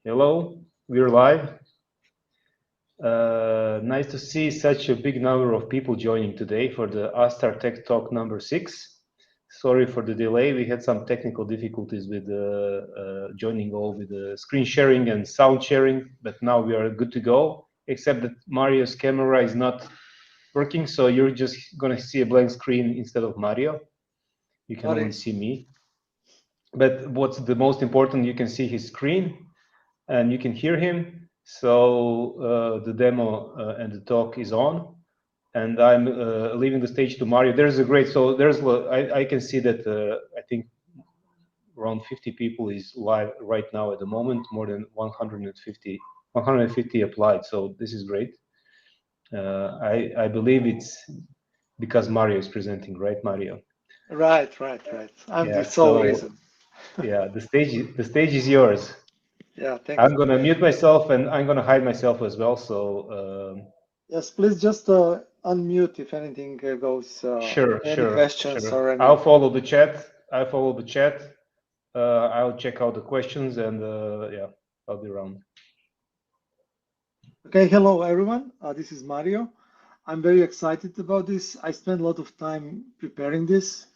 Hello, we're live. Nice to see such a big number of people joining today for the Astar Tech Talk number 6. Sorry for the delay. We had some technical difficulties with joining all with the screen sharing and sound sharing, but now we are good to go, except that Mario's camera is not working, so you're just going to see a blank screen instead of Mario. You can only see me. But what's the most important, you can see his screen and you can hear him. So the demo and the talk is on, and I'm leaving the stage to Mario. There's a great, so there's, I can see that I think around 50 people is live right now at the moment, more than 150 applied. So this is great. I believe it's because Mario is presenting, right, Mario? Right. I'm the sole reason. Yeah, the stage is yours. Yeah, thanks. I'm gonna mute myself and I'm gonna hide myself as well. So yes, please just unmute if anything goes. Sure. Questions or any. I'll follow the chat. I'll check out the questions and yeah, I'll be around. Okay, hello everyone. This is Mario. I'm very excited about this. I spent a lot of time preparing this.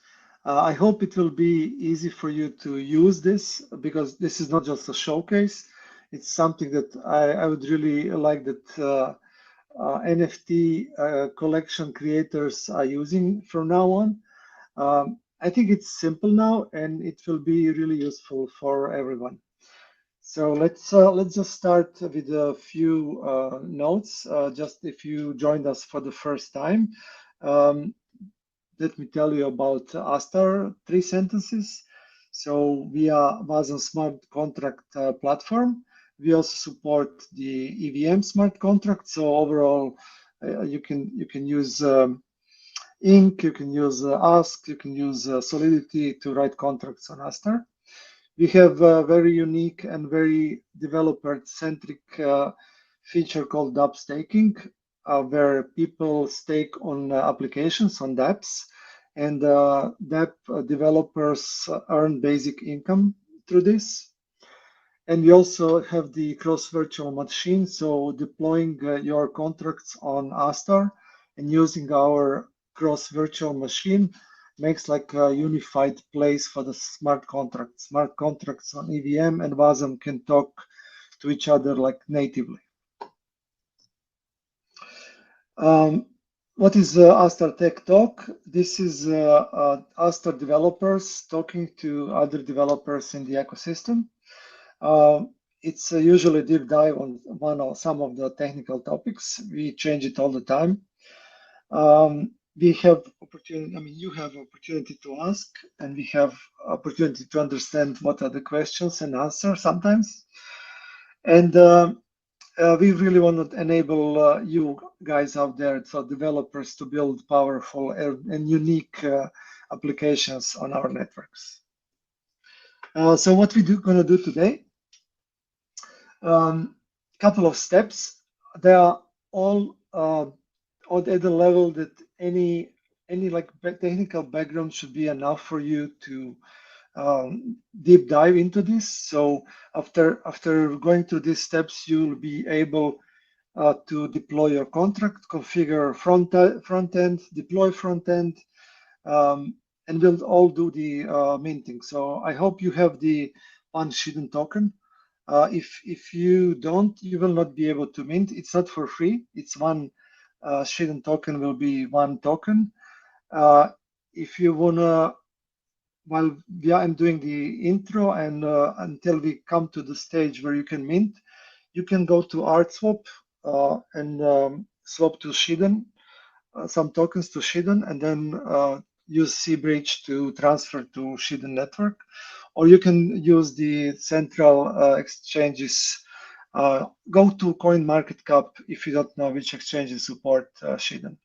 I hope it will be easy for you to use this, because this is not just a showcase. It's something that I would really like that NFT collection creators are using from now on. I think it's simple now and it will be really useful for everyone. So let's just start with a few notes. Just if you joined us for the first time, let me tell you about Astar, 3 sentences. So we are WASM smart contract platform. We also support the EVM smart contract. So overall, you can use Inc, you can use Ask, you can use Solidity to write contracts on Astar. We have a very unique and very developer-centric feature called dApp staking, where people stake on applications, on dApps, and dApp developers earn basic income through this. And we also have the cross virtual machine, so deploying your contracts on Astar and using our cross virtual machine makes like a unified place for the smart contracts. Smart contracts on EVM and WASM can talk to each other like natively. What is Astar Tech Talk? This is Astar developers talking to other developers in the ecosystem. It's usually a deep dive on one or some of the technical topics. We change it all the time. We have opportunity, you have opportunity to ask, and we have opportunity to understand what are the questions and answer sometimes. And we really want to enable you guys out there, so developers, to build powerful and unique applications on our networks. So what we going to do today? Couple of steps. They are all at the level that any like technical background should be enough for you to deep dive into this. So after going through these steps, you'll be able to deploy your contract, configure front end, deploy front end, and we'll all do the minting. So I hope you have the one Shiden token. If you don't, you will not be able to mint. It's not for free. It's one Shiden token will be 1 token. If you wanna, while I'm doing the intro and until we come to the stage where you can mint, you can go to ArtSwap and swap to Shiden, some tokens to Shiden, and then use C-Bridge to transfer to Shiden network, or you can use the central exchanges. Go to CoinMarketCap if you don't know which exchanges support Shiden.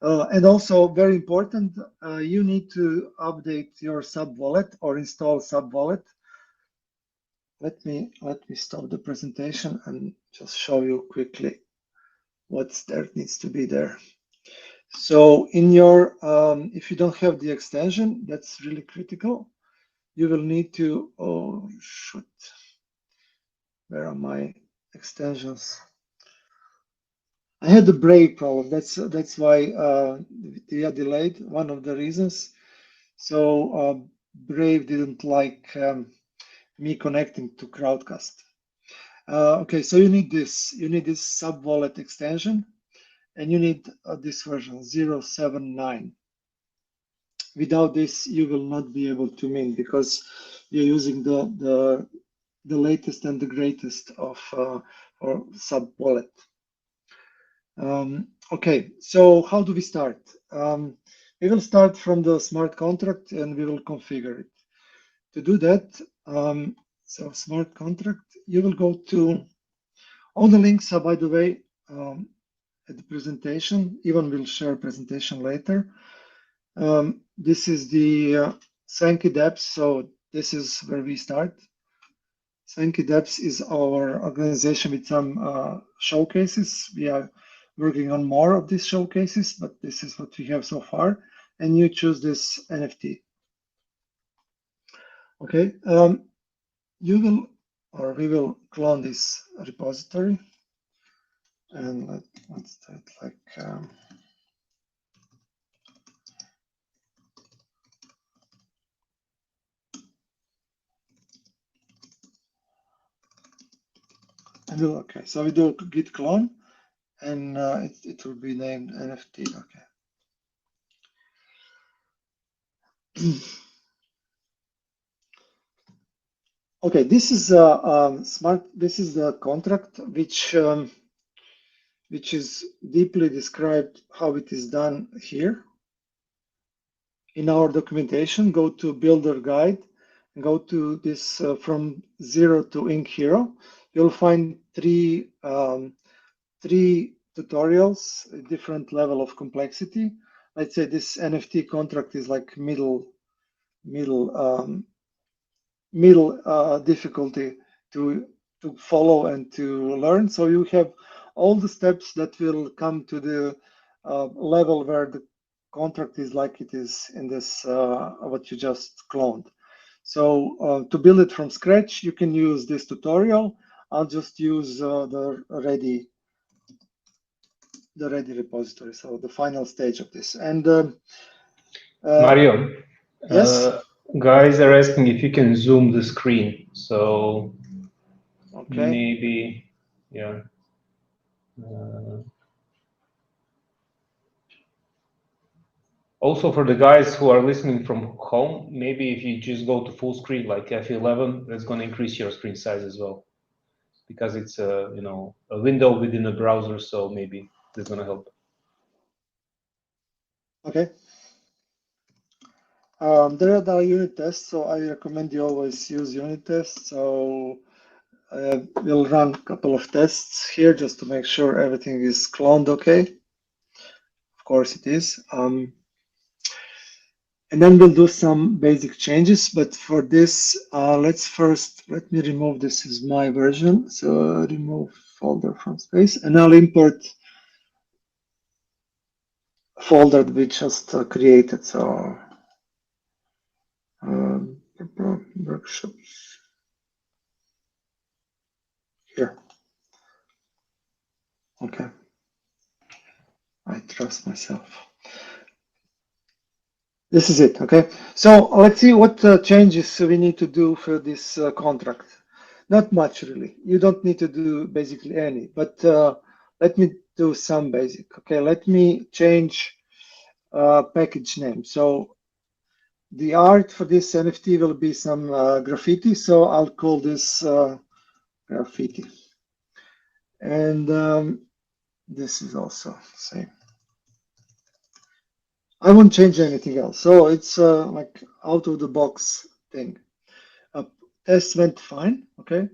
And also very important, you need to update your SubWallet or install SubWallet. Let me stop the presentation and just show you quickly what there needs to be there. So in your, if you don't have the extension, that's really critical. You will need to, oh shoot, where are my extensions? I had the Brave problem. That's why they are delayed. One of the reasons. So Brave didn't like me connecting to Crowdcast. Okay, so you need this. You need this SubWallet extension, and you need this version 0.7.9. Without this, you will not be able to mint because you're using the latest and the greatest of or SubWallet. Okay, so how do we start? We will start from the smart contract and we will configure it. To do that, so smart contract, you will go to, all the links are, by the way, at the presentation. Ivan will share presentation later. This is the swanky-dapps, so this is where we start. Swanky-dapps is our organization with some showcases. We are working on more of these showcases, but this is what we have so far. And you choose this NFT. Okay, you will, or we will clone this repository. And let's do it like, and okay, so we do git clone, and it will be named NFT. Okay. Okay, this is smart. This is the contract which is deeply described how it is done here. In our documentation, go to Builder Guide, and go to this from zero to Ink Hero. You'll find three tutorials, a different level of complexity. Let's say this NFT contract is like middle difficulty to follow and to learn. So you have all the steps that will come to the level where the contract is like it is in this what you just cloned. So to build it from scratch, you can use this tutorial. I'll just use the ready repository, so the final stage of this. And Mario, yes, guys are asking if you can zoom the screen. So okay, maybe, yeah. Also for the guys who are listening from home, maybe if you just go to full screen like F11, that's going to increase your screen size as well, because it's a a window within a browser. So maybe that's going to help. okay. There are the unit tests, so I recommend you always use unit tests. So we'll run a couple of tests here just to make sure everything is cloned okay. Of course it is. And then we'll do some basic changes. But for this, let me remove this is my version. So remove folder from space, and I'll import folder we just created. So workshops here. Okay, I trust myself. This is it. Okay, so let's see what changes we need to do for this contract. Not much really. You don't need to do basically any, but let me do some basic. Okay, let me change package name. So the art for this NFT will be some graffiti. So I'll call this graffiti. And this is also same. I won't change anything else. So it's like out of the box thing. Test went fine. Okay.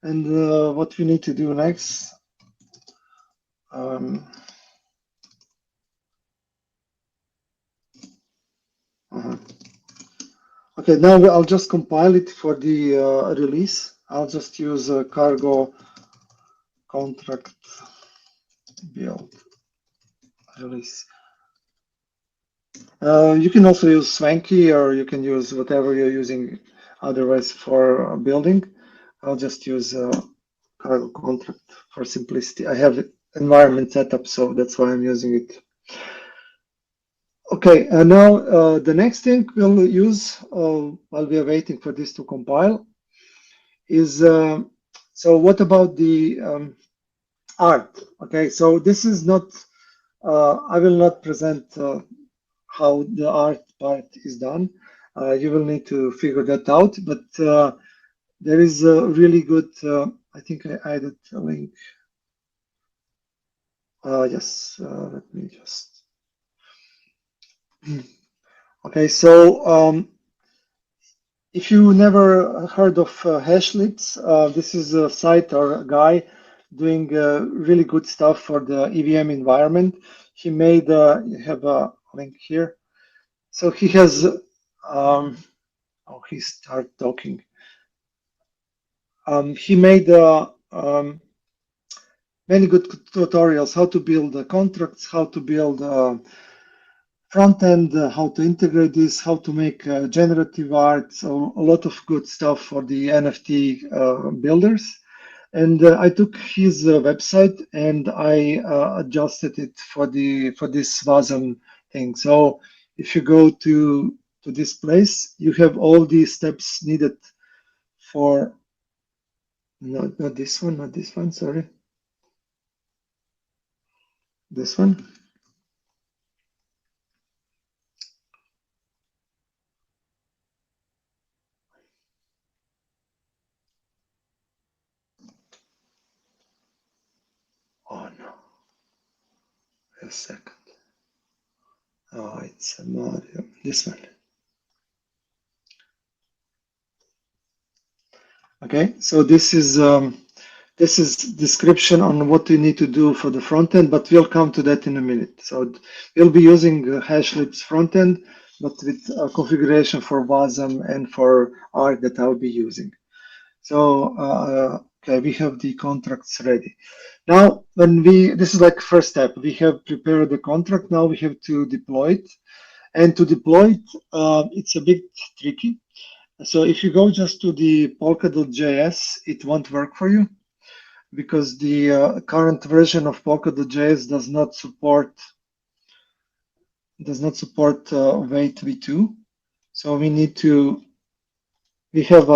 And what we need to do next. Okay, now I'll just compile it for the release. I'll just use a cargo contract build release. You can also use Swanky, or you can use whatever you're using otherwise for building. I'll just use cargo contract for simplicity. I have environment set up, so that's why I'm using it. Okay, and now the next thing we'll use while we are waiting for this to compile is, so what about the art? Okay, so this is not, I will not present how the art part is done. You will need to figure that out, but there is a really good, I think I added a link. Yes, let me just. Okay, so if you never heard of Hashlips, this is a site or a guy doing really good stuff for the EVM environment. He made, you have a link here. So he has, oh, he started talking. He made many good tutorials, how to build contracts, how to build front end, how to integrate this, how to make generative art, so a lot of good stuff for the NFT builders. And I took his website and I adjusted it for this WASM thing. So if you go to this place, you have all these steps needed for not this one, not this one, sorry. This one. Oh no. A second. Oh, it's Mario. This one. Okay, so this is description on what you need to do for the front end, but we'll come to that in a minute. So we'll be using Hashlips front end, but with a configuration for WASM and for art that I'll be using. So okay, we have the contracts ready. Now, this is like first step. We have prepared the contract. Now we have to deploy it, and to deploy it, it's a bit tricky. So if you go just to the polkadot.js, it won't work for you because the current version of polkadot.js does not support wait v2. So we have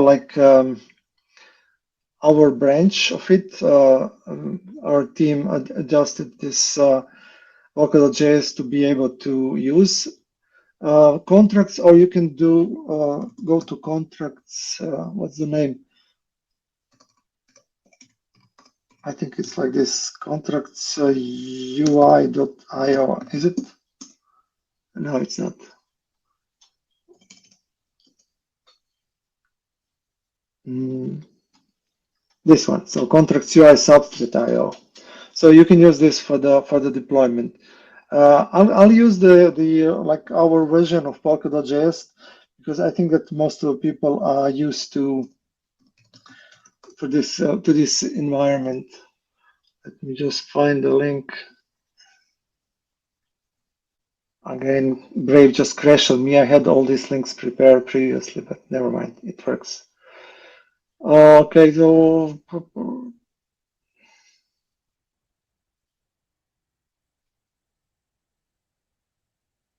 our branch of it. Our team adjusted this polkadot.js to be able to use contracts, or you can do go to contracts. What's the name? I think it's like this, contracts UI.io. Is it? No, it's not. This one. So contracts UI substrate.io. So you can use this for the deployment. I'll use the like our version of polkadot.js because I think that most of the people are used to this environment. Let me just find the link. Again, Brave just crashed on me. I had all these links prepared previously, but never mind, it works. Okay, so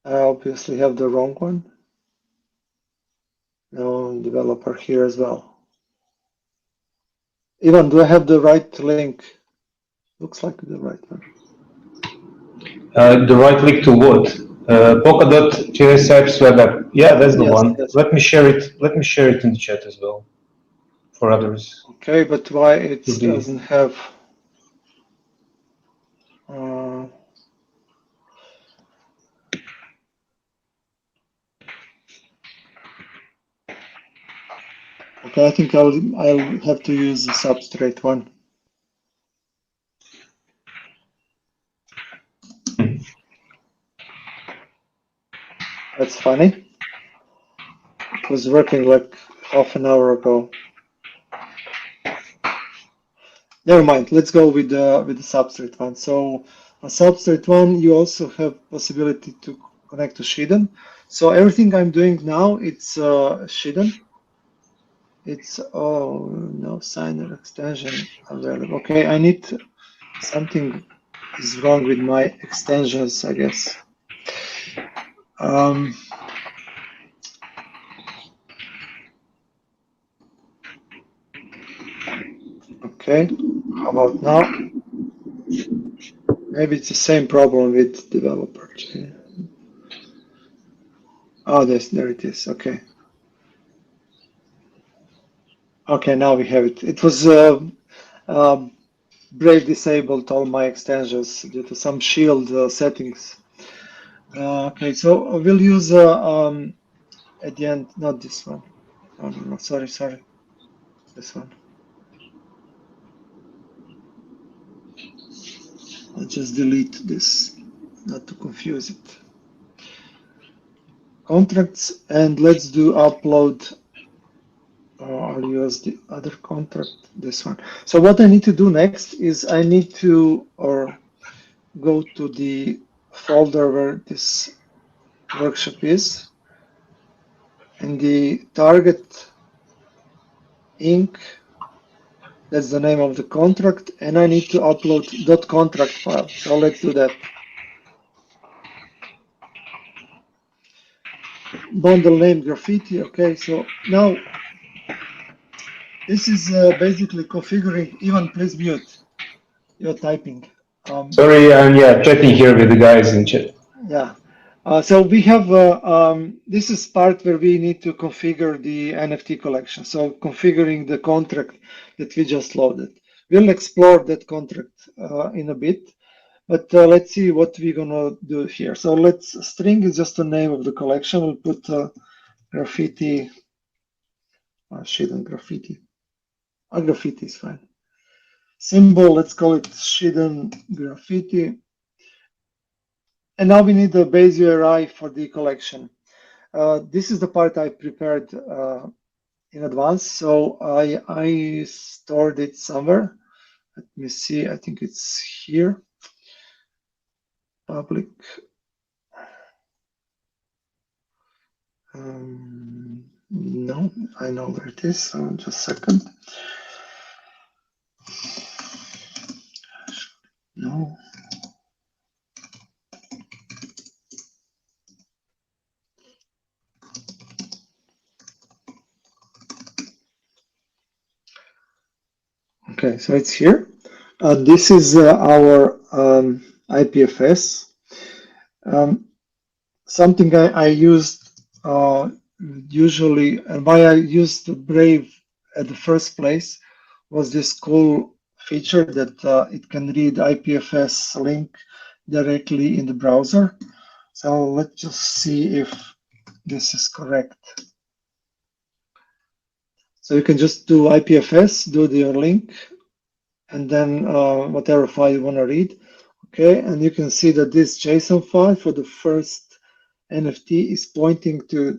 I obviously have the wrong one. No developer here as well. Ivan, do I have the right link? Looks like the right one. The right link to what? Polkadot.js apps web app. Yeah, that's the one. Yes. Let me share it. Let me share it in the chat as well for others. Okay, but why it doesn't have? Okay, I think I'll have to use the substrate one. That's funny. It was working like half an hour ago. Never mind. Let's go with the substrate one. So a substrate one, you also have possibility to connect to Shiden. So everything I'm doing now, it's Shiden. It's, oh, no signer extension available. Okay, I need something is wrong with my extensions, I guess. Okay, how about now? Maybe it's the same problem with developer. Oh, there it is. Okay. Okay, now we have it. It was Brave disabled all my extensions due to some shield settings. Okay, so we'll use at the end, not this one. Oh, no, sorry, this one. I'll just delete this, not to confuse it. Contracts, and let's do upload. I'll use the other contract, this one. So what I need to do next is I need to go to the folder where this workshop is, and the target Inc. That's the name of the contract, and I need to upload .contract file. So let's do that. Bundle name graffiti. Okay, so now this is basically configuring. Ivan, please mute. You're typing. Sorry, I'm chatting here with the guys in chat. Yeah. So we have this is part where we need to configure the NFT collection. So configuring the contract that we just loaded. We'll explore that contract in a bit, but let's see what we're gonna do here. So string is just the name of the collection. We'll put graffiti. Shiden graffiti. Graffiti is fine. Symbol, let's call it Shiden graffiti. And now we need the base URI for the collection. This is the part I prepared in advance. So I stored it somewhere. Let me see. I think it's here. Public. No, I know where it is. So just a second. No. Okay, so it's here. This is our IPFS. Something I used usually, and why I used Brave at the first place was this cool feature that it can read IPFS link directly in the browser. So let's just see if this is correct. So you can just do IPFS, do your link, and then whatever file you want to read. Okay, and you can see that this JSON file for the first NFT is pointing to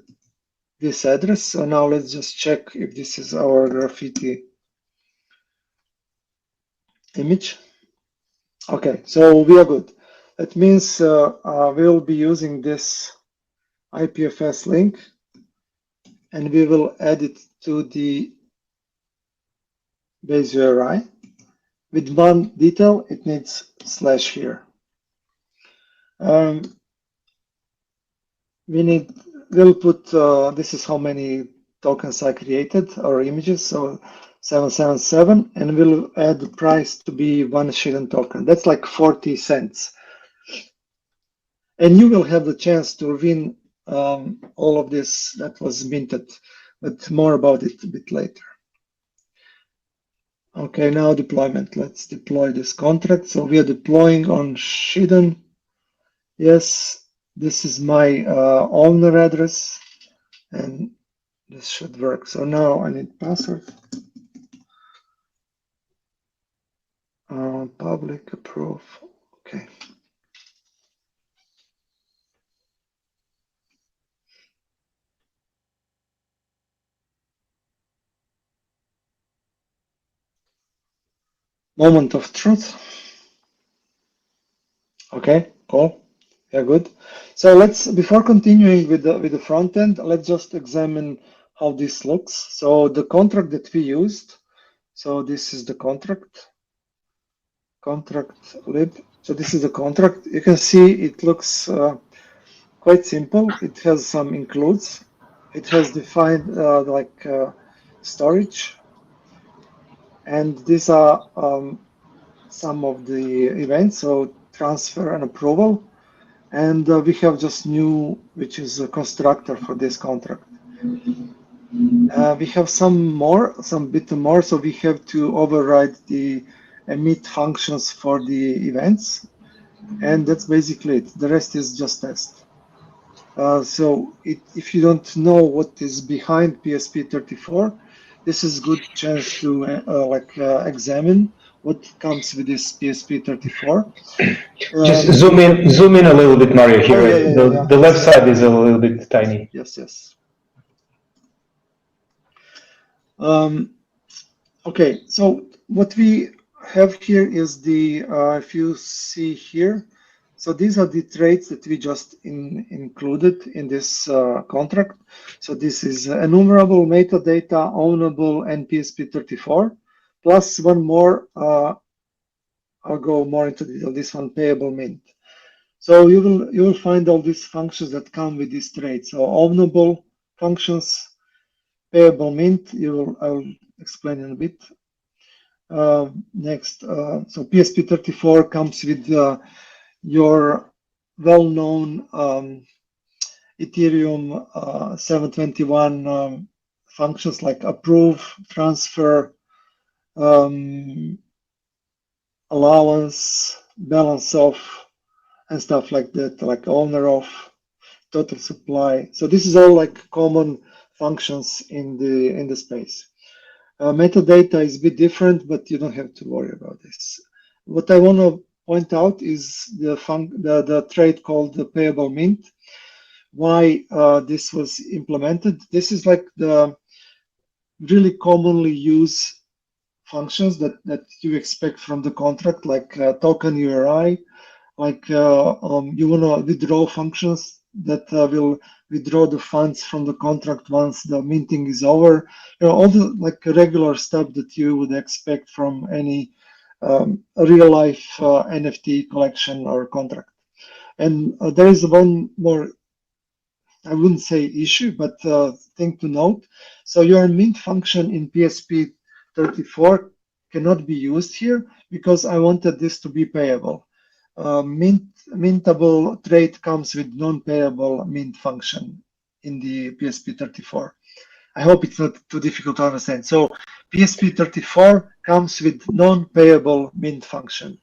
this address. So now let's just check if this is our graffiti image. Okay, so we are good. That means we'll be using this IPFS link, and we will add it to the base URI. With one detail, it needs slash here. We'll put, this is how many tokens I created, or images, so 777, and we'll add the price to be 1 Shiden token. That's like 40 cents. And you will have the chance to win all of this that was minted, but more about it a bit later. Okay, now deployment. Let's deploy this contract. So we are deploying on Shiden. Yes, this is my owner address, and this should work. So now I need password. Public approve. Okay. Moment of truth. Okay, cool. Yeah, good. So let's, before continuing with the front end, let's just examine how this looks. So the contract that we used, so this is the contract lib. So this is the contract. You can see it looks quite simple. It has some includes. It has defined storage, and these are some of the events. So transfer and approval. And we have just new, which is a constructor for this contract. We have some bit more. So we have to override the emit functions for the events. And that's basically it. The rest is just test. If you don't know what is behind PSP34, this is a good chance to examine what comes with this PSP34. Just zoom in a little bit, Mario. Here, the left side is a little bit tiny. Yes. Okay, so what we have here is the, if you see here, so these are the traits that we just included in this contract. So this is enumerable, metadata, ownable, and PSP34, plus one more, I'll go more into detail, this one, payable mint. So you will find all these functions that come with these traits. So ownable functions, payable mint, I'll explain in a bit. Next, so PSP34 comes with your well-known Ethereum 721 functions like approve, transfer, allowance, balance of, and stuff like that, like owner of, total supply. So this is all like common functions in the space. Metadata is a bit different, but you don't have to worry about this. What I want to point out is the trait called the payable mint. Why this was implemented? This is like the really commonly used functions that you expect from the contract, like token URI, like you want to withdraw functions that will withdraw the funds from the contract once the minting is over. All the like regular stuff that you would expect from any real life NFT collection or contract. And there is one more, I wouldn't say issue, but thing to note. So your mint function in PSP34 cannot be used here because I wanted this to be payable. Mintable trait comes with non-payable mint function in the PSP34. I hope it's not too difficult to understand. So PSP34 comes with non-payable mint function.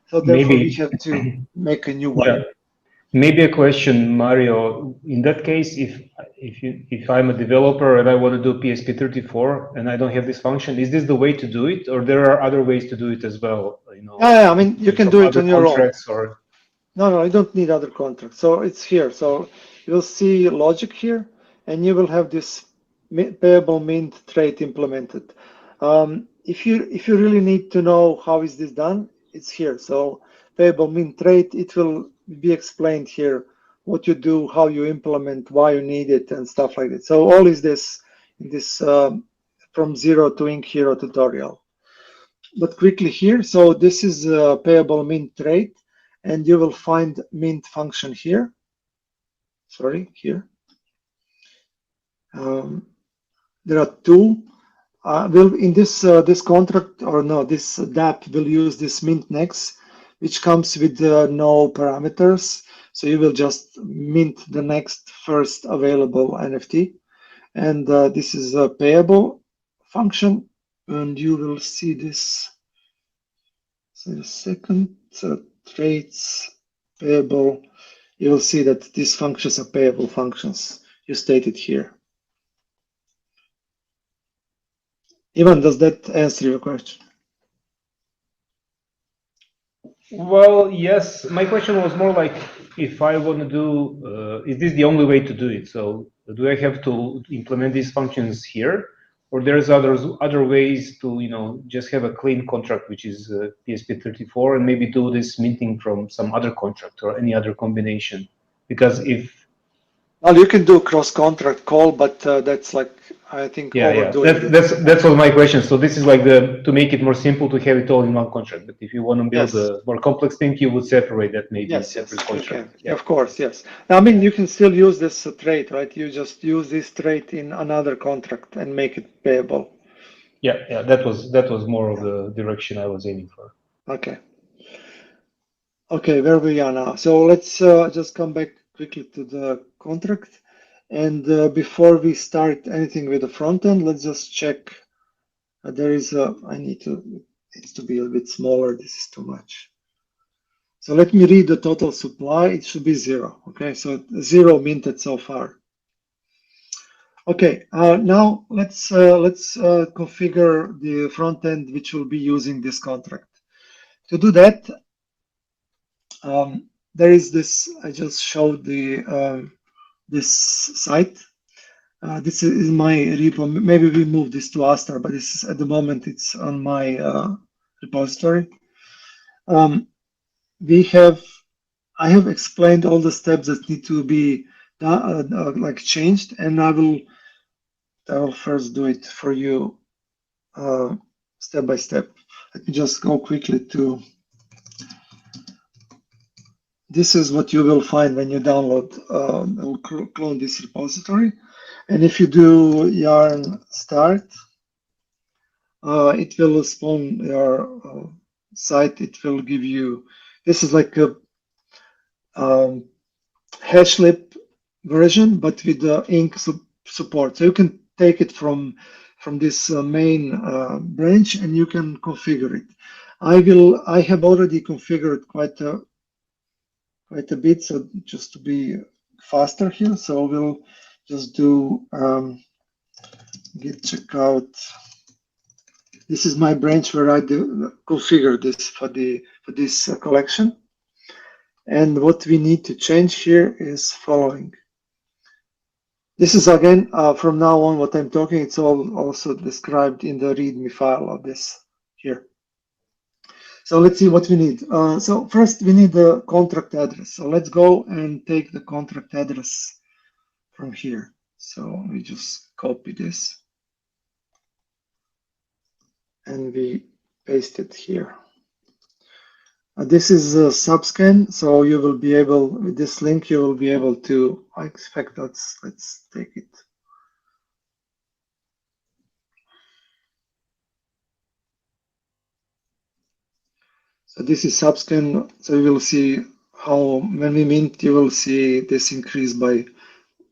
So therefore we have to make a new one. Yeah. Maybe a question, Mario. In that case, if I'm a developer and I want to do PSP34 and I don't have this function, is this the way to do it, or there are other ways to do it as well? Yeah, I mean you can do it on your own. Or... No, you don't need other contracts. So it's here. So you'll see logic here, and you will have this payable mint trait implemented. If you really need to know how is this done, it's here. So payable mint trait, it will be explained here what you do, how you implement, why you need it, and stuff like that. So all is this in this from zero to ink hero tutorial. But quickly here, so this is a payable mint trait, and you will find mint function here. Sorry, here. There are two. In this contract, or no, this dApp will use this mint next, which comes with no parameters. So you will just mint the next first available NFT. And this is a payable function. And you will see this. So the second traits payable. You will see that these functions are payable functions. You stated here. Ivan, does that answer your question? Well, yes. My question was more like, if I want to do, is this the only way to do it? So do I have to implement these functions here, or there's other ways to just have a clean contract, which is PSP34, and maybe do this minting from some other contract or any other combination? Because if well, you can do cross-contract call, but that's like, I think, overdoing it. That's what my question. So this is like to make it more simple to have it all in one contract. But if you want to build a more complex thing, you would separate that maybe in separate contract. Yeah. Of course, yes. I mean, you can still use this trait, right? You just use this trait in another contract and make it payable. Yeah. That was more of the direction I was aiming for. Okay, where we are now. So let's just come back quickly to the contract. And before we start anything with the front end, let's just check. There is a, it needs to be a bit smaller. This is too much. So let me read the total supply. It should be 0. Okay, so 0 minted so far. Okay, now let's configure the front end which will be using this contract. To do that, there is this. I just showed the this site. This is my repo. Maybe we move this to Astar, but this is at the moment it's on my repository. I have explained all the steps that need to be like changed, and I will first do it for you step by step. Let me just go quickly to. This is what you will find when you download, clone this repository. And if you do yarn start, it will spawn your site. It will give you, this is like a hashlib version, but with the ink support. So you can take it from this main branch and you can configure it. I have already configured quite a bit, so just to be faster here, so we'll just do git checkout. This is my branch where I configure this for this collection, and what we need to change here is following. This is again from now on what I'm talking. It's all also described in the README file of this here. So let's see what we need. So first we need the contract address. So let's go and take the contract address from here. So we just copy this and we paste it here. This is a subscan, so you will be able, with this link, you will be able to, I expect let's take it. So this is subscan, so you will see how, when we mint, you will see this increase by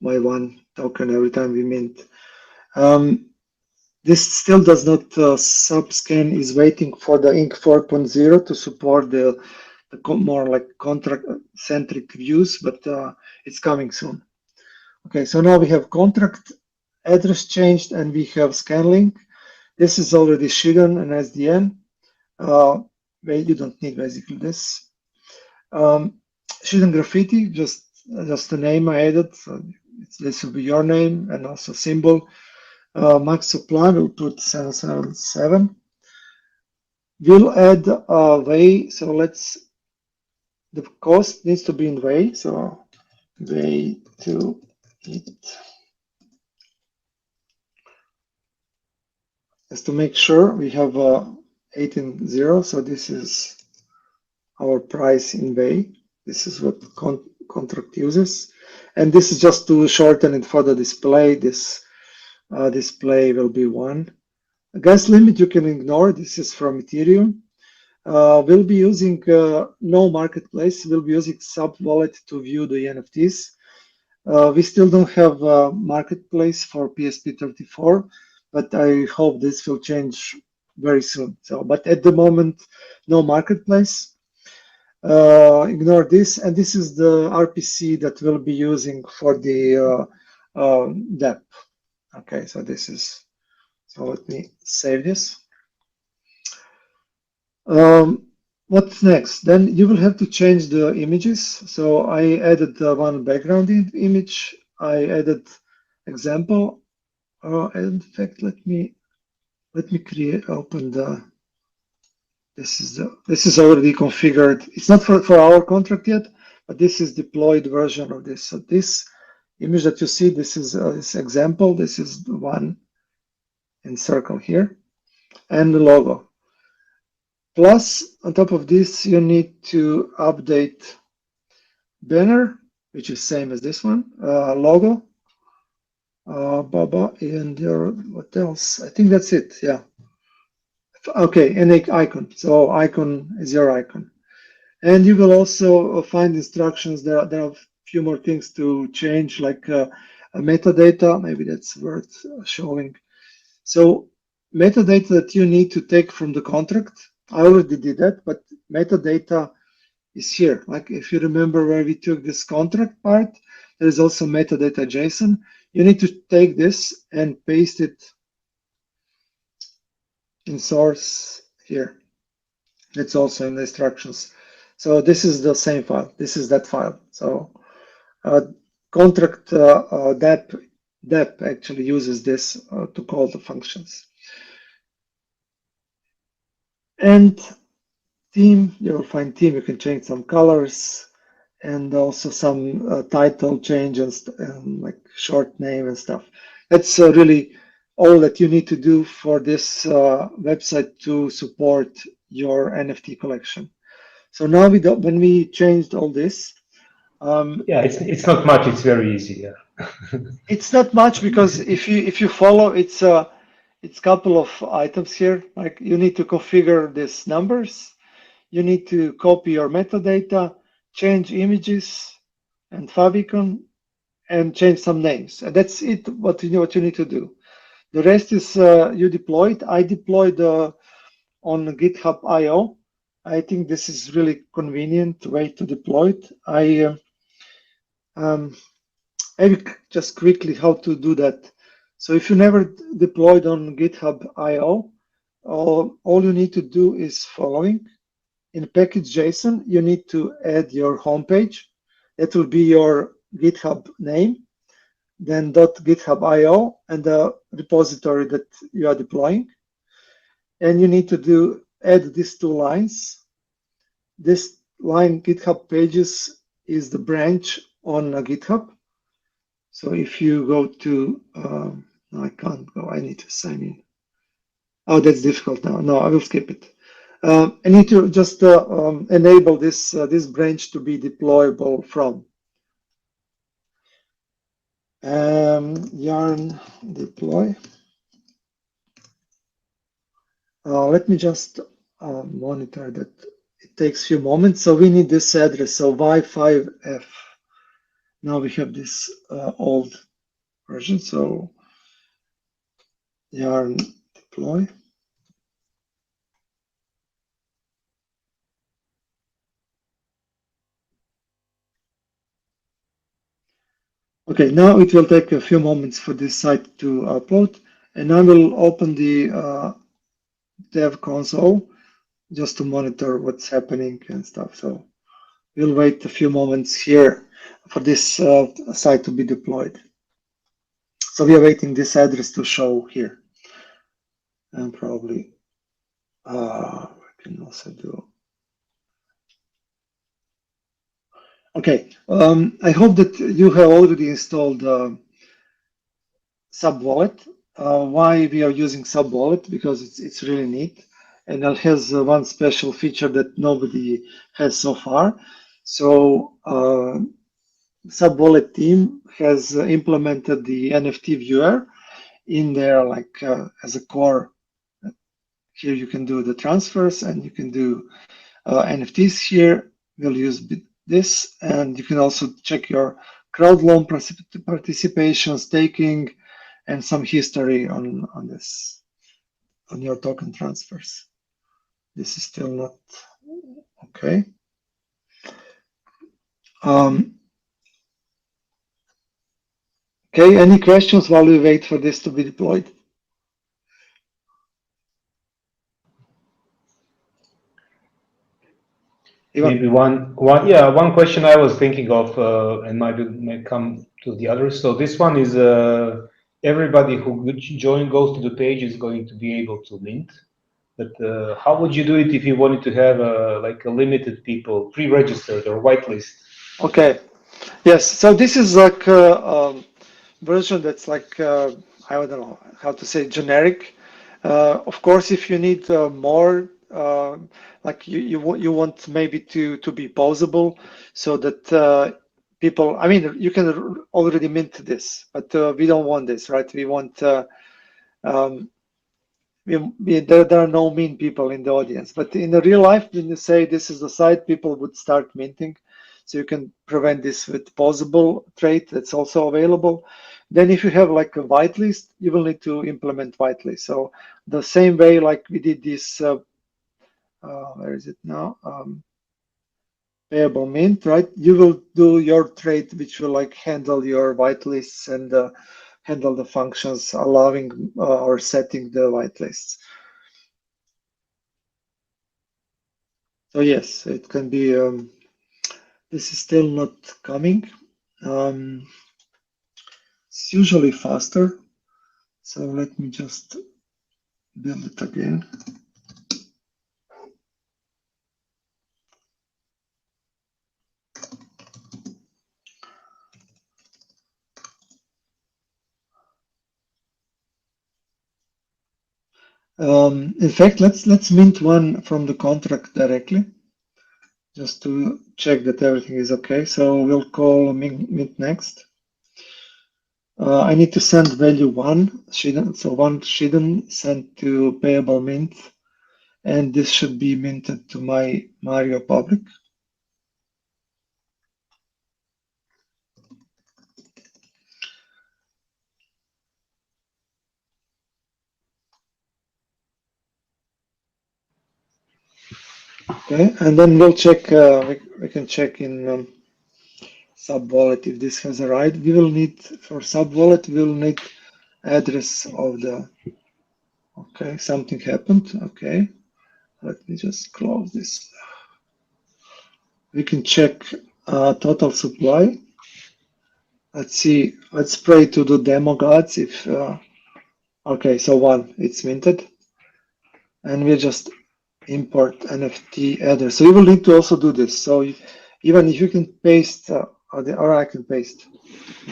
1 token every time we mint. This still does not, subscan is waiting for the Inc 4.0 to support the more like contract-centric views, but it's coming soon. Okay, so now we have contract address changed and we have scanlink. This is already hidden and SDN. You don't need basically this. Hidden graffiti, just the name I added. So this will be your name and also symbol. Max supply, we'll put 777. We'll add way, so the cost needs to be in way, so way to it. Just to make sure we have 18.0, so this is our price in way. This is what contract uses. And this is just to shorten it for the display. This display will be 1. Gas limit you can ignore. This is from Ethereum. We'll be using no marketplace. We'll be using SubWallet to view the NFTs. We still don't have a marketplace for PSP34, but I hope this will change very soon. So, but at the moment, no marketplace. Ignore this, and this is the RPC that we'll be using for the dApp. Okay, so this is, so let me save this. What's next? Then you will have to change the images. So I added one background image. I added example In fact, let me open the. This is already configured. It's not for our contract yet, but this is deployed version of this. So this image that you see, this is this example. This is the one in circle here, and the logo. Plus, on top of this, you need to update banner, which is same as this one, logo, Baba, and your what else? I think that's it. Yeah. Okay, and icon. So icon is your icon. And you will also find instructions. There are a few more things to change, like a metadata. Maybe that's worth showing. So metadata that you need to take from the contract. I already did that, but metadata is here. Like if you remember where we took this contract part, there is also metadata JSON. You need to take this and paste it in source here. It's also in the instructions. So this is the same file. This is that file. So contract dApp actually uses this to call the functions. And theme, you'll find theme. You can change some colors and also some title changes and like short name and stuff. That's really all that you need to do for this website to support your NFT collection. So now when we changed all this, yeah, it's not much. It's very easy. Yeah. It's not much because if you follow, it's couple of items here. Like you need to configure these numbers, you need to copy your metadata, change images and favicon, and change some names. And that's it. What you need to do. The rest is you deployed. I deployed on GitHub IO. I think this is really convenient way to deploy it. Maybe just quickly how to do that. So if you never deployed on GitHub IO, all you need to do is following. In package JSON, you need to add your homepage. That will be your GitHub name, then .github.io and the repository that you are deploying. And you need to add these two lines. This line GitHub pages is the branch on GitHub. So if you go to, no, I can't go, I need to sign in. Oh, that's difficult now. No, I will skip it. I need to just enable this branch to be deployable from. Yarn deploy. Let me just monitor that. It takes a few moments. So we need this address, so Y5F. Now we have this old version, so yarn deploy. Okay, now it will take a few moments for this site to upload, and I will open the dev console just to monitor what's happening and stuff. So we'll wait a few moments here for this site to be deployed. So we are waiting this address to show here. And probably we can also do. Okay, I hope that you have already installed SubWallet. Why we are using SubWallet? Because it's really neat, and it has one special feature that nobody has so far. So SubWallet team has implemented the NFT viewer in there, like as a core. Here you can do the transfers and you can do NFTs here. We'll use this, and you can also check your crowd loan participation, staking, and some history on this, on your token transfers. This is still not okay. Okay, any questions while we wait for this to be deployed? Maybe one question I was thinking of, and might come to the others. So this one is everybody who goes to the page is going to be able to mint. But how would you do it if you wanted to have like a limited people, pre-registered or whitelist? Okay. Yes. So this is like a version that's like I don't know how to say generic. Of course, if you need more, like you want maybe to be pausable, so that people. I mean, you can already mint this, but we don't want this, right? We want um, there are no mean people in the audience, but in the real life, when you say this is the site, people would start minting. So you can prevent this with pausable trait that's also available. Then if you have like a whitelist, you will need to implement whitelist. So the same way like we did this, where is it now? Payable mint, right? You will do your trait, which will like handle your whitelists and handle the functions allowing or setting the whitelists. So yes, it can be, this is still not coming. It's usually faster. So let me just build it again. In fact, let's mint one from the contract directly, just to check that everything is okay. So we'll call mint next. I need to send value one, so one shouldn't send to payable mint, and this should be minted to my Mario public. Okay, and then we'll check, we can check in SubWallet if this has arrived. We will need, for SubWallet, we will need address of the, okay, something happened, okay. Let me just close this. We can check total supply. Let's see, let's pray to the demo gods if, okay, so one, it's minted. And we just import NFT header. So you will need to also do this. So even if you can paste, or I can paste.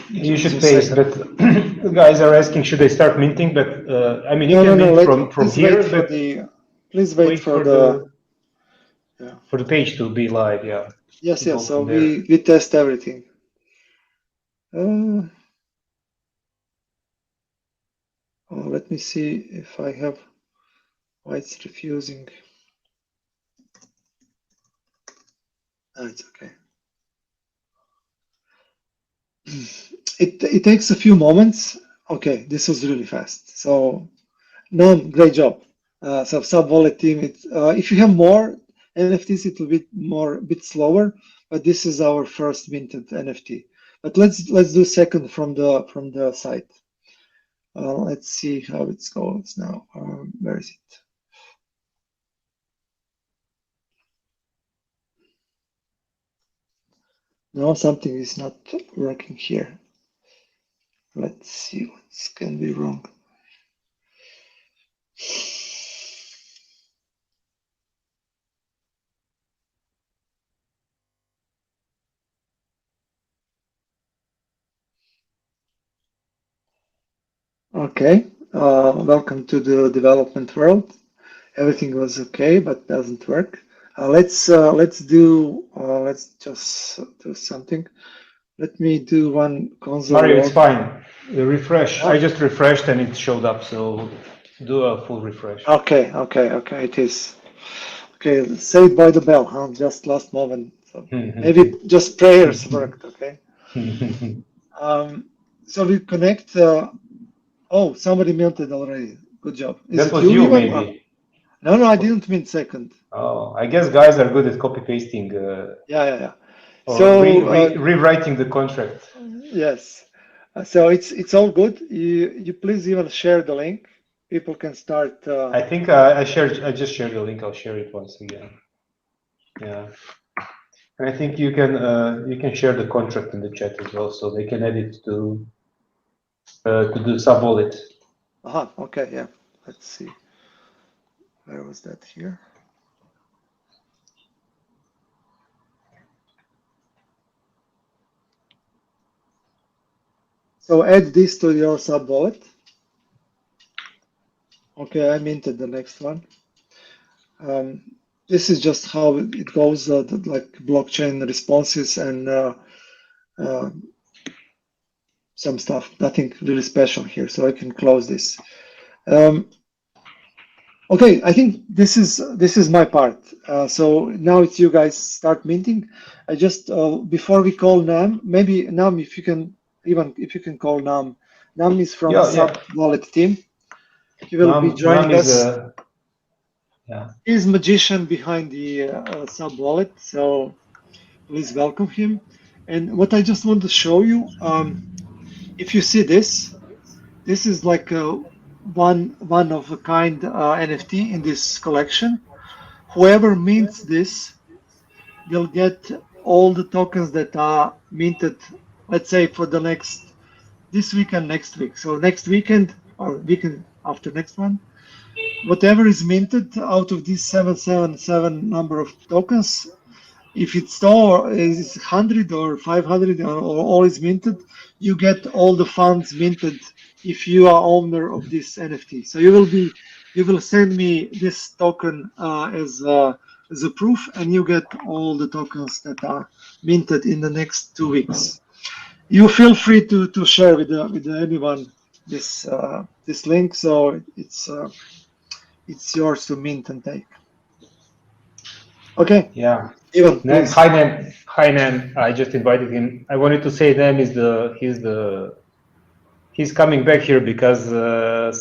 You should paste, but the guys are asking, should they start minting? But I mean, you can mint from here, but please wait for the for the page to be live. Yeah. Yes, yes. So we test everything. Oh, let me see if I have why it's refusing. It's okay. It takes a few moments. Okay, this was really fast. So no, great job. So SubWallet team, if you have more NFTs, it will be a bit slower, but this is our first minted NFT. But let's do second from the site. Let's see how it goes now. Where is it? No, something is not working here. Let's see what can be wrong. Okay, welcome to the development world. Everything was okay, but doesn't work. Let's just do something. Let me do one console. Mario, it's fine. Refresh. I just refreshed and it showed up. So do a full refresh. Okay, it is. Okay, saved by the bell, huh? Just last moment. So maybe just prayers worked, okay? So we connect. Oh, somebody minted already. Good job. That was you, maybe. No, I didn't mint second. Oh, I guess guys are good at copy pasting. Yeah. Or So rewriting the contract. Yes. So it's all good. You please even share the link. People can start. I think I just shared the link. I'll share it once again. Yeah. And I think you can share the contract in the chat as well, so they can edit to to the SubWallet. Okay, yeah. Let's see. Where was that here? So add this to your SubWallet. Okay, I minted the next one. This is just how it goes, like blockchain responses and uh, some stuff. Nothing really special here, so I can close this. Okay, I think this is my part. So now it's you guys start minting. I just before we call Nam, maybe Nam, if you can, even if you can call Nam. Nam is from Yeah, yeah. SubWallet team. He will be Nam joining is us. yeah. He's magician behind the SubWallet, so please welcome him. And what I just want to show you, if you see this, this is like a one of a kind NFT in this collection. Whoever mints this will get all the tokens that are minted, let's say for the next this week and next week. So next weekend or weekend after next one, whatever is minted out of these 777 number of tokens, if it's store is 100 or 500 or all is minted, you get all the funds minted if you are owner of this NFT. So you will send me this token as a proof, and you get all the tokens that are minted in the next 2 weeks. You feel free to share with anyone this link, so it's yours to mint and take. Okay. Yeah. Ivan, please. Hi Nam. Hi Nam. I just invited him. I wanted to say Nam is he's coming back here because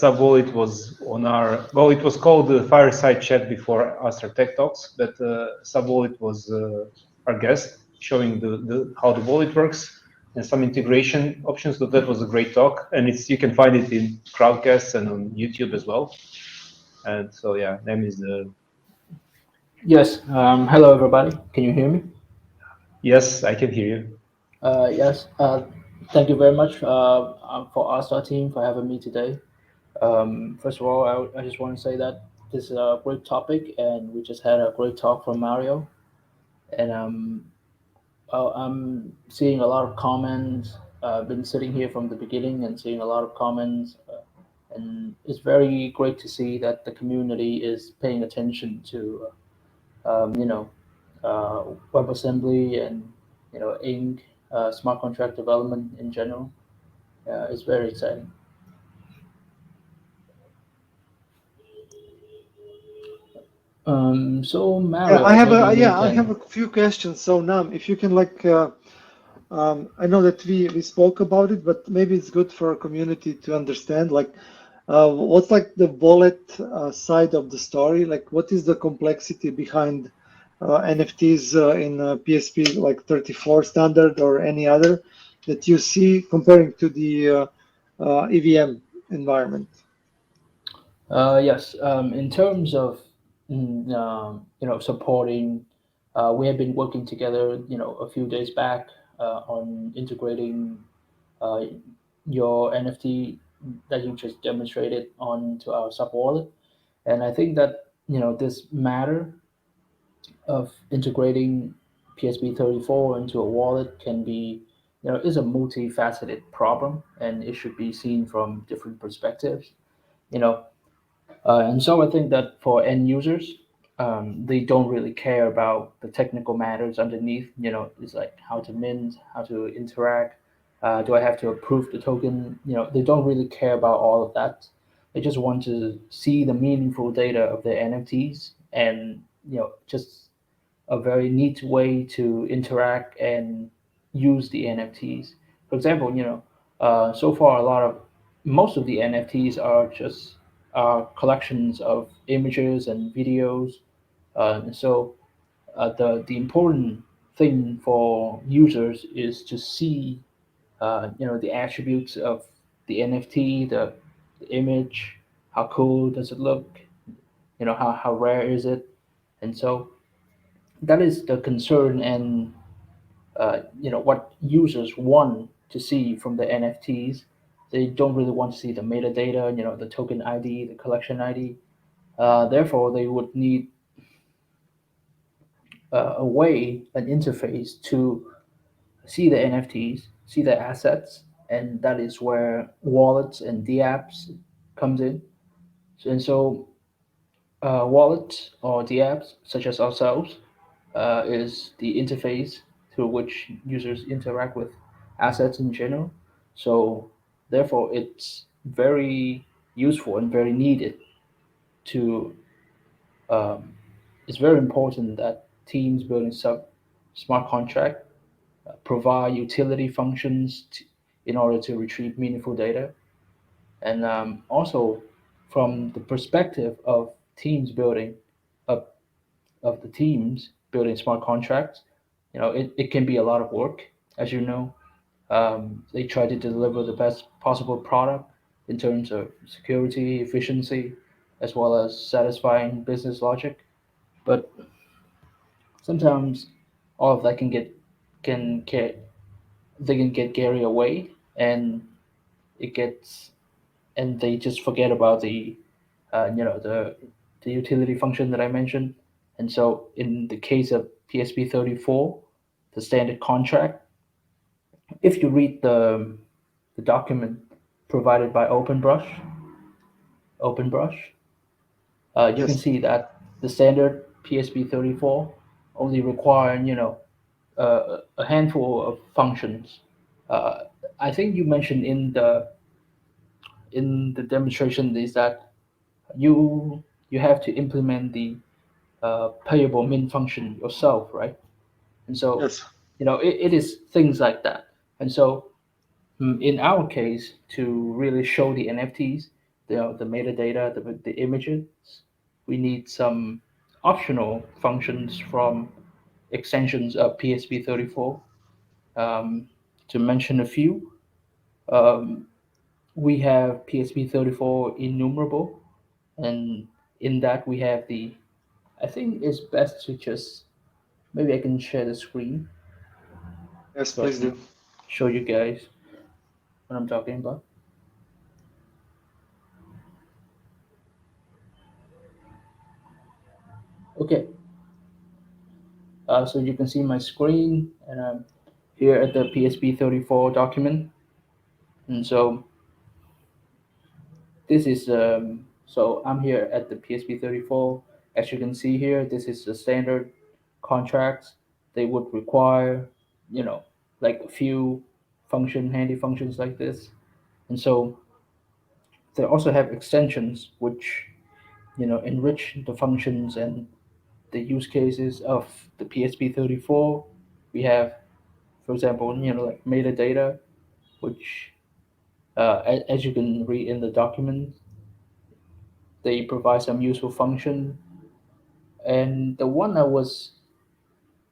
SubWallet was on our, well, it was called the Fireside Chat before Astar Tech Talks, but SubWallet was our guest, showing how the wallet works and some integration options. So that was a great talk, and you can find it in Crowdcast and on YouTube as well. And so yeah, Nam is the. Yes. Hello, everybody. Can you hear me? Yes, I can hear you. Yes. Thank you very much for Astar team for having me today. First of all, I just want to say that this is a great topic, and we just had a great talk from Mario. And I'm seeing a lot of comments. I've been sitting here from the beginning and seeing a lot of comments. And it's very great to see that the community is paying attention to you know, WebAssembly and Ink, smart contract development in general. It's very exciting. So Yeah, Mario, maybe we I have can. a few questions. So Nam, if you can I know that we spoke about it, but maybe it's good for our community to understand what's like the wallet side of the story. Like, what is the complexity behind NFTs in PSP like 34 standard or any other that you see comparing to the EVM environment? Yes. In terms of supporting, we have been working together. A few days back on integrating uh, your NFT that you just demonstrated onto our sub wallet, and I think that this matter of integrating PSP34 into a wallet can be, is a multifaceted problem, and it should be seen from different perspectives. You know, and so I think that for end users, they don't really care about the technical matters underneath. It's like how to mint, how to interact. Do I have to approve the token? They don't really care about all of that. They just want to see the meaningful data of their NFTs and just a very neat way to interact and use the NFTs. For example, so far most of the NFTs are just collections of images and videos. The important thing for users is to see the attributes of the NFT, the image, how cool does it look, how rare is it, and so that is the concern and what users want to see from the NFTs. They don't really want to see the metadata, the token ID, the collection ID. Therefore, they would need a way, an interface to see the NFTs, see the assets, and that is where wallets and dApps comes in. And so, wallets or dApps, such as ourselves, is the interface through which users interact with assets in general. So, therefore, it's very useful and very needed to. Um, it's very important that teams building smart contract provide utility functions in order to retrieve meaningful data. And also, from the perspective of teams building, of, of the teams building smart contracts, it can be a lot of work, as you know. They try to deliver the best possible product in terms of security, efficiency, as well as satisfying business logic. But sometimes all of that can get they can get carried away, and it gets and they just forget about the utility function that I mentioned. And so in the case of PSP34, the standard contract, if you read the document provided by OpenBrush, you can Yes. see that the standard PSP34 only require a handful of functions. Uh, I think you mentioned in the demonstration is that you have to implement the payable min function yourself, right? And so, Yes. it is things like that. And so, in our case, to really show the NFTs, the metadata, the images, we need some optional functions from extensions of PSP34. Um, to mention a few, um, we have PSP34 enumerable, and in that we have I think it's best to just maybe I can share the screen Yes, so I please can do. show you guys what I'm talking about. Okay, so you can see my screen, and I'm here at the PSP34 document. And so this is so I'm here at the PSP34. As you can see here, this is the standard contracts. They would require, you know, like a few handy functions like this. And so they also have extensions which, enrich the functions and the use cases of the PSP34. We have, for example, like metadata, which, as you can read in the document, they provide some useful function. And the one I was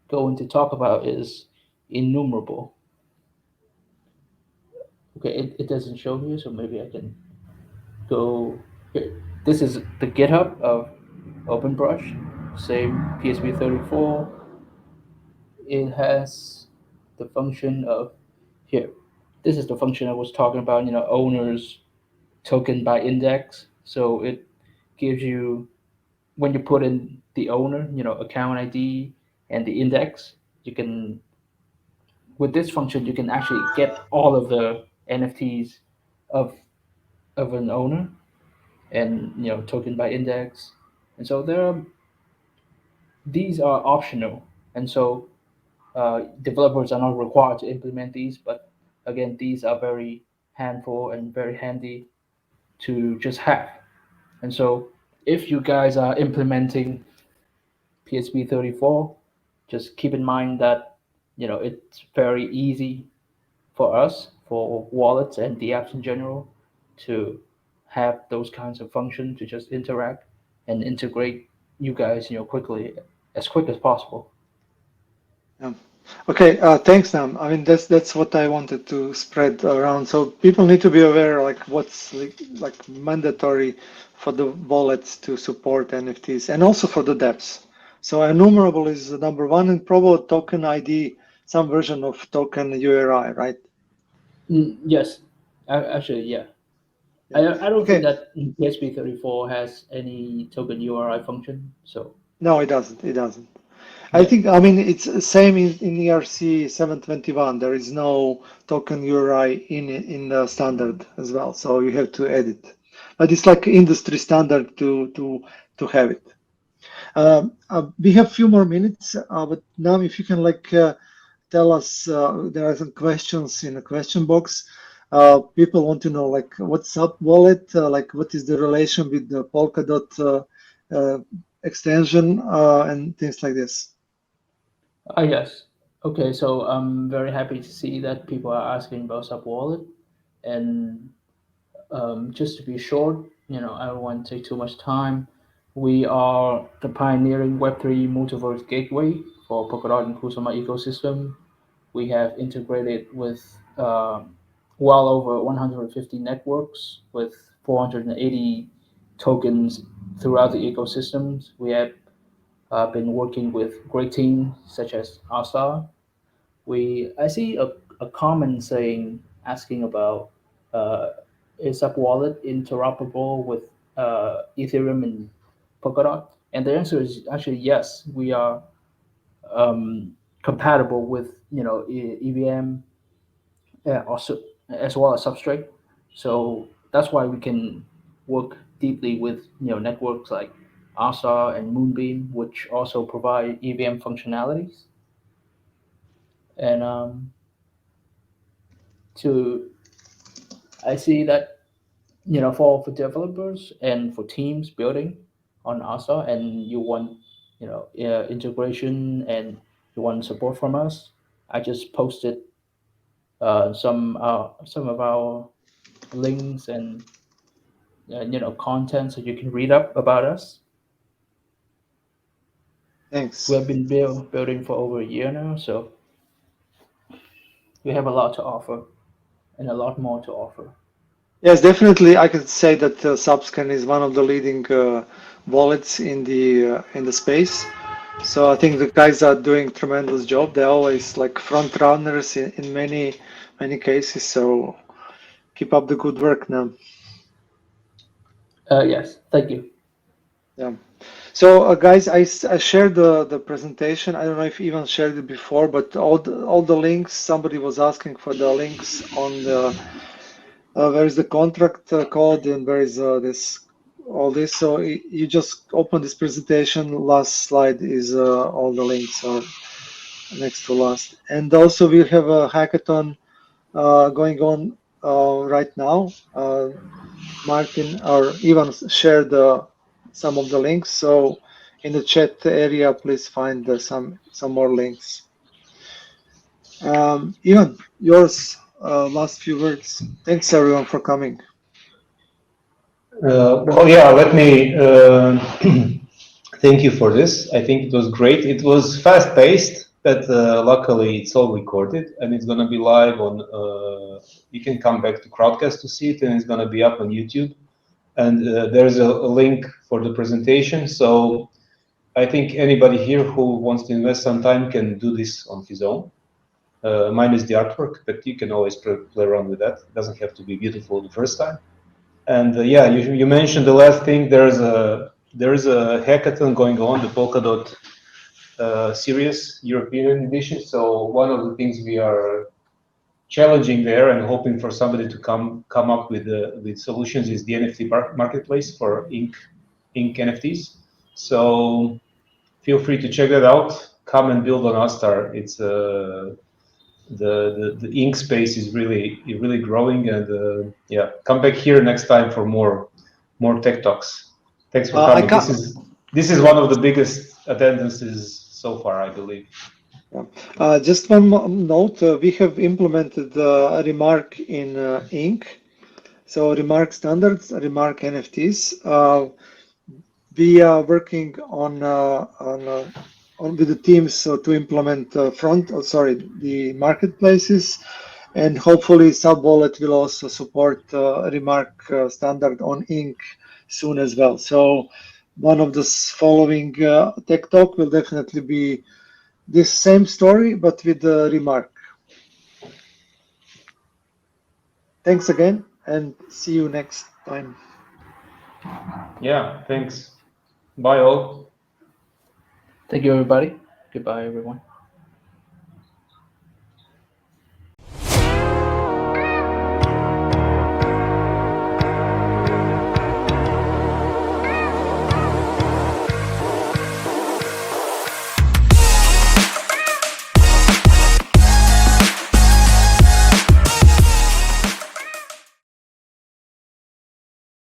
going to talk about is innumerable. Okay, it doesn't show here, so maybe I can go here. This is the GitHub of OpenBrush, same PSP34. It has the function of here. This is the function I was talking about, owners token by index. So it gives you, when you put in the owner, account ID and the index, you can, with this function, you can actually get all of the NFTs of an owner and, token by index. And so these are optional. And so developers are not required to implement these, but again, these are very handful and very handy to just have. And so if you guys are implementing PSP34, just keep in mind that it's very easy for us, for wallets and the apps in general, to have those kinds of functions to just interact and integrate you guys, quickly, as quick as possible. Yeah. Okay, thanks, Nam. I mean, that's what I wanted to spread around. So people need to be aware, like what's like mandatory for the wallets to support NFTs, and also for the dApps. So enumerable is the number one, and probably token ID, some version of token URI, right? Yes, Actually, yeah. Yeah. I don't think Okay. that PSP34 has any token URI function. So No, it doesn't. It doesn't. I yeah, think, I mean, it's the same in ERC 721. There is no token URI in the standard as well, so you have to add it. But it's like industry standard to have it. We have few more minutes, but now if you can tell us, there are some questions in the question box. People want to know what's SubWallet, what is the relation with the Polkadot extension and things like this. yes. Okay, so I'm very happy to see that people are asking about SubWallet, and just to be short, I don't want to take too much time. We are the pioneering Web3 multiverse gateway for Polkadot and Kusama ecosystem. We have integrated with well over 150 networks with 480 tokens throughout the ecosystems. We have been working with great teams such as Astar. I see a comment saying asking about uh, is SubWallet interoperable with Ethereum and Polkadot, and the answer is actually yes. We are compatible with EVM, also as well as substrate. So that's why we can work deeply with networks like Astar and Moonbeam, which also provide EVM functionalities. And to I see that for developers and for teams building on Astar, and you want integration and you want support from us, I just posted some of our links and content so you can read up about us. We Thanks. have been building for over a year now, so we have a lot to offer and a lot more to offer. Yes, definitely. I can say that Subscan is one of the leading wallets in the space. So I think the guys are doing tremendous job. They're always like front runners in many cases. So keep up the good work now. Yes, thank you. Yeah. So guys, I shared the presentation. I don't know if Ivan shared it before, but all the links. Somebody was asking for the links on the where is the contract code and where is this all this. So you just open this presentation. Last slide is all the links are next to last. And also we have a hackathon going on right now. Martin or Ivan shared some of the links. So in the chat area, please find some more links. Ivan, yours last few words. Thanks everyone for coming. Well, yeah, let me thank you for this. I think it was great. It was fast-paced, but luckily it's all recorded and it's going to be live on. You can come back to Crowdcast to see it, and it's going to be up on YouTube. And there's a link for the presentation. So I think anybody here who wants to invest some time can do this on his own. Mine is the artwork, but you can always play around with that. It doesn't have to be beautiful the first time. And yeah, you mentioned the last thing. There is a hackathon going on, the Polkadot series European edition. So one of the things we are challenging there and hoping for somebody to come up with solutions is the NFT marketplace for ink NFTs. So feel free to check that out. Come and build on Astar. It's the ink space is really growing, and yeah, come back here next time for more tech talks. Thanks for coming. This is one of the biggest attendances so far, I believe. Yeah. Just one note, we have implemented a remark in ink. So remark standards, remark NFTs. We are working on with the teams to implement the marketplaces, and hopefully SubWallet will also support remark standard on ink soon as well. So one of the following tech talk will definitely be this same story, but with the remark. Thanks again, and see you next time. Yeah, thanks. Bye all. Thank you, everybody. Goodbye, everyone.